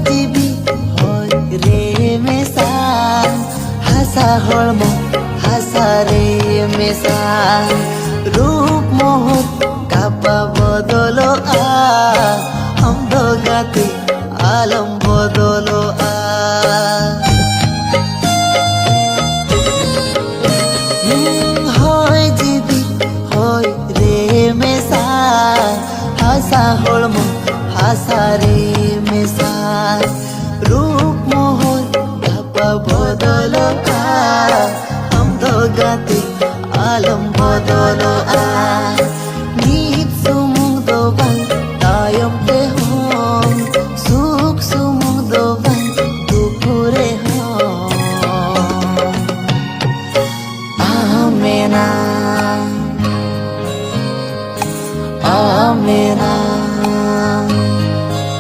GB হয় রে মেসা হাসা হলম হাসা রে মেসা রূপ মোহন কাপা বদলো অন্ধ গাতে আলম বদলো হয় জিবি হয় রে মেসা হাসা হলম হাসা রে মেসা রূপ মোহন কাপা বদলো অন্ধ গাতে আলম বদলো